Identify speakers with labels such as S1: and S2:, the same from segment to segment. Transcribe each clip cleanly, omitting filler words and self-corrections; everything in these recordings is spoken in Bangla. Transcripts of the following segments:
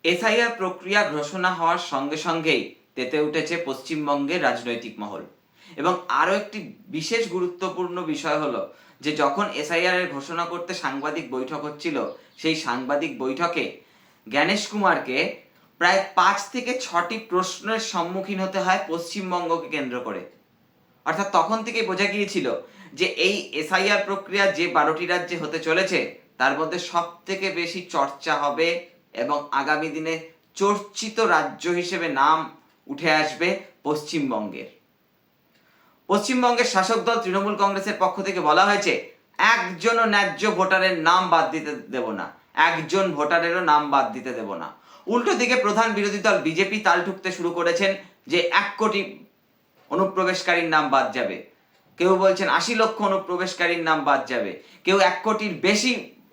S1: এসআইআর প্রক্রিয়া ঘোষণা হওয়ার সঙ্গে সঙ্গেই তেতে উঠেছে পশ্চিমবঙ্গের রাজনৈতিক মহল। এবং আরও একটি বিশেষ গুরুত্বপূর্ণ বিষয় হলো যে যখন এসআইআর এর ঘোষণা করতে সাংবাদিক বৈঠক হচ্ছিল, সেই সাংবাদিক বৈঠকে জ্ঞানেশ কুমারকে প্রায় 5 থেকে 6টি প্রশ্নের সম্মুখীন হতে হয় পশ্চিমবঙ্গকে কেন্দ্র করে। অর্থাৎ তখন থেকেই বোঝা গিয়েছিল যে এই এসআইআর প্রক্রিয়া যে 12টি রাজ্যে হতে চলেছে তার মধ্যে সব থেকে বেশি চর্চা হবে এবং আগামী দিনে চর্চিত রাজ্য হিসেবে নাম উঠে আসবে পশ্চিমবঙ্গের। পশ্চিমবঙ্গের শাসক দল তৃণমূল কংগ্রেসের পক্ষ থেকে বলা হয়েছে একজনও ন্যায্য ভোটারের নাম বাদ দিতে দেব না, একজন ভোটারেরও নাম বাদ দিতে দেব না। উল্টো দিকে প্রধান বিরোধী দল বিজেপি তাল ঠুকতে শুরু করেছেন যে 1 কোটি অনুপ্রবেশকারীর নাম বাদ যাবে, কেউ বলছেন 80 লক্ষ অনুপ্রবেশকারীর নাম বাদ যাবে, কেউ 1 কোটির বেশি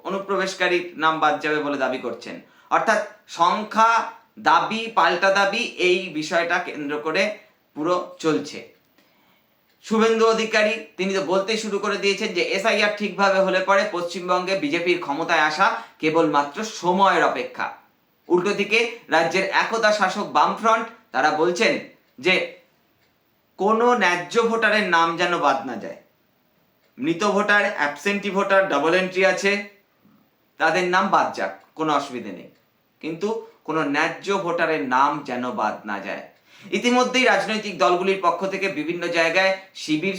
S1: অনুপ্রবেশকারীর নাম বাদ যাবে বলে দাবি করছেন। অর্থাৎ সংখ্যা দাবি পাল্টা দাবি, এই বিষয়টা কেন্দ্র করে পুরো চলছে। শুভেন্দু অধিকারী তিনি তো বলতেই শুরু করে দিয়েছেন যে এসআইআর ঠিকভাবে হলে পরে পশ্চিমবঙ্গে বিজেপির ক্ষমতায় আসা কেবলমাত্র সময়ের অপেক্ষা। উল্টো দিকে রাজ্যের একদা শাসক বামফ্রন্ট তারা বলছেন যে কোনো ন্যায্য ভোটারের নাম যেন বাদ না যায়। মৃত voter, absentee voter, double entry আছে, তাদের নাম বাদ যাক, কোনো অসুবিধে নেই, কিন্তু কোনো ন্যায্য ভোটারের নাম যেন বাদ না যায়। ইতিমধ্যেই রাজনৈতিক দলগুলির পক্ষ থেকে বিভিন্ন জায়গায় শিবির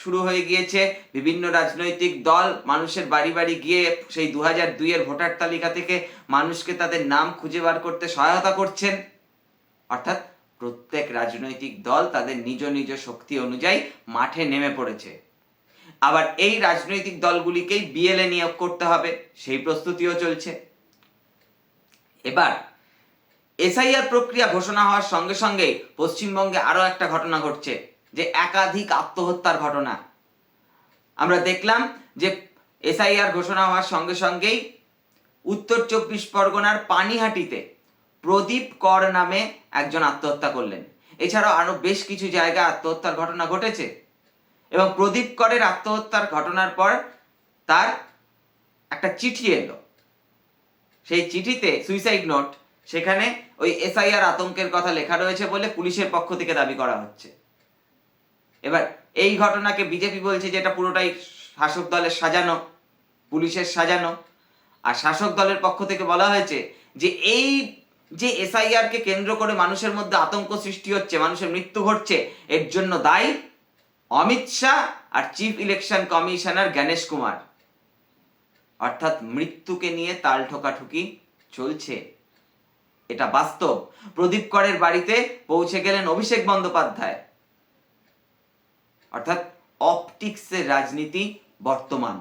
S1: শুরু হয়ে গিয়েছে। বিভিন্ন রাজনৈতিক দল মানুষের বাড়ি বাড়ি গিয়ে সেই 2002 ভোটার তালিকা থেকে মানুষকে তাদের নাম খুঁজে বার করতে সহায়তা করছেন। অর্থাৎ প্রত্যেক রাজনৈতিক দল তাদের নিজ নিজ শক্তি অনুযায়ী মাঠে নেমে পড়েছে। আবার এই রাজনৈতিক দলগুলিকেই বিএলএ নিয়োগ করতে হবে, সেই প্রস্তুতিও চলছে। এবার এসআইআর প্রক্রিয়া ঘোষণা হওয়ার সঙ্গে সঙ্গে পশ্চিমবঙ্গে আরো একটা ঘটনা ঘটছে, যে একাধিক আত্মহত্যার ঘটনা। আমরা দেখলাম যে এসআইআর ঘোষণা হওয়ার সঙ্গে সঙ্গেই উত্তর 24 পরগনার পানিহাটিতে প্রদীপ কর নামে একজন আত্মহত্যা করলেন। এছাড়াও আরো বেশ কিছু জায়গায় আত্মহত্যার ঘটনা ঘটেছে। এবং প্রদীপ করের আত্মহত্যার ঘটনার পর তার একটা চিঠি এলো, সেই চিঠিতে সুইসাইড নোট, সেখানে ওই এসআইআর আতঙ্কের কথা লেখা রয়েছে বলে পুলিশের পক্ষ থেকে দাবি করা হচ্ছে। এবার এই ঘটনাকে বিজেপি বলছে যে এটা পুরোটাই শাসক দলের সাজানো, পুলিশের সাজানো। আর শাসক দলের পক্ষ থেকে বলা হয়েছে যে এই যে এসআইআর কে কেন্দ্র করে মানুষের মধ্যে আতঙ্ক সৃষ্টি হচ্ছে, মানুষের মৃত্যু ঘটছে, এর জন্য দায়ী অমিত শাহ আর chief election commissioner Gyanesh Kumar. অর্থাৎ মৃত্যুকে নিয়ে তাল ঠোকাঠুকি চলছে, এটা বাস্তব। প্রদীপ করের বাড়িতে পৌঁছে গেলেন অভিষেক বন্দ্যোপাধ্যায়। অর্থাৎ অপটিক্সের রাজনীতি বর্তমান।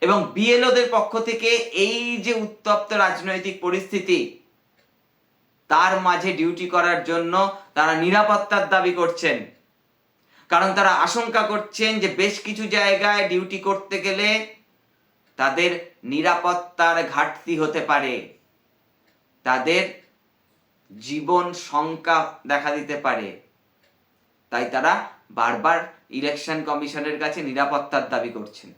S1: এবং বিএলওদের পক্ষ থেকে এই যে উত্তপ্ত রাজনৈতিক পরিস্থিতি, তার মাঝে ডিউটি করার জন্য তারা নিরাপত্তার দাবি করছেন। কারণ তারা আশঙ্কা করছেন যে বেশ কিছু জায়গায় ডিউটি করতে গেলে তাদের নিরাপত্তার ঘাটতি হতে পারে, তাদের জীবন শঙ্কা দেখা দিতে পারে। তাই তারা বারবার ইলেকশন কমিশনের কাছে নিরাপত্তার দাবি করছেন।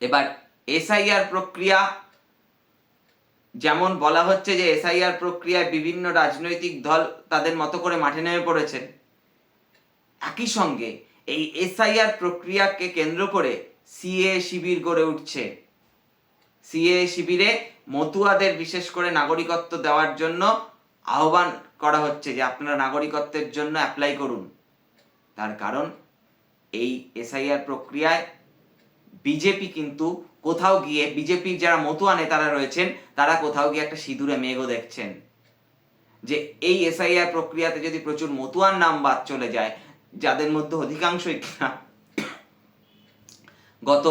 S1: এবার এসআইআর প্রক্রিয়া, যেমন বলা হচ্ছে যে এসআইআর প্রক্রিয়ায় বিভিন্ন রাজনৈতিক দল তাদের মতো করে মাঠে নেমে পড়েছেন, একই সঙ্গে এই এসআইআর প্রক্রিয়াকে কেন্দ্র করে সিএ শিবির গড়ে উঠছে। সিএ শিবিরে মতুয়াদের বিশেষ করে নাগরিকত্ব দেওয়ার জন্য আহ্বান করা হচ্ছে যে আপনারা নাগরিকত্বের জন্য অ্যাপ্লাই করুন। তার কারণ এই এসআইআর প্রক্রিয়ায় বিজেপি কিন্তু কোথাও গিয়ে, বিজেপির যারা মতুয়া নেতারা রয়েছেন তারা কোথাও গিয়ে একটা সিঁদুরে মেঘও দেখছেন, যে এই এসআইআর প্রক্রিয়াতে যদি প্রচুর মতুয়ার নাম বাদ চলে যায়, যাদের মধ্যে অধিকাংশই কিনা গত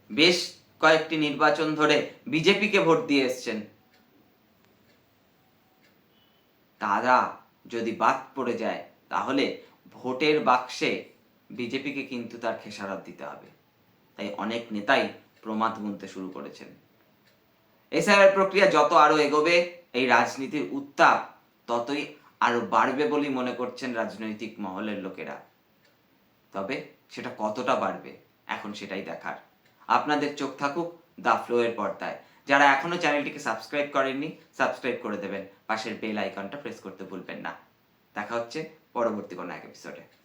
S1: বেশ কয়েকটি নির্বাচন ধরে বিজেপিকে ভোট দিয়ে এসছেন, তারা যদি বাদ পড়ে যায় তাহলে ভোটের বাক্সে বিজেপিকে কিন্তু তার খেসারত দিতে হবে। তাই অনেক নেতাই প্রমাদ গুনতে শুরু করেছেন। এসআইআর প্রক্রিয়া যত আরো এগোবে, এই রাজনীতির উত্তাপ ততই আরো বাড়বে বলেই মনে করছেন রাজনৈতিক মহলের লোকেরা। তবে সেটা কতটা বাড়বে এখন সেটাই দেখার। আপনাদের চোখ থাকুক দ্য ফ্লো এর পর্দায়। যারা এখনো চ্যানেলটিকে সাবস্ক্রাইব করেননি, সাবস্ক্রাইব করে দেবেন, পাশের বেল আইকনটা প্রেস করতে ভুলবেন না। দেখা হচ্ছে পরবর্তী কোনো এক এপিসোডে।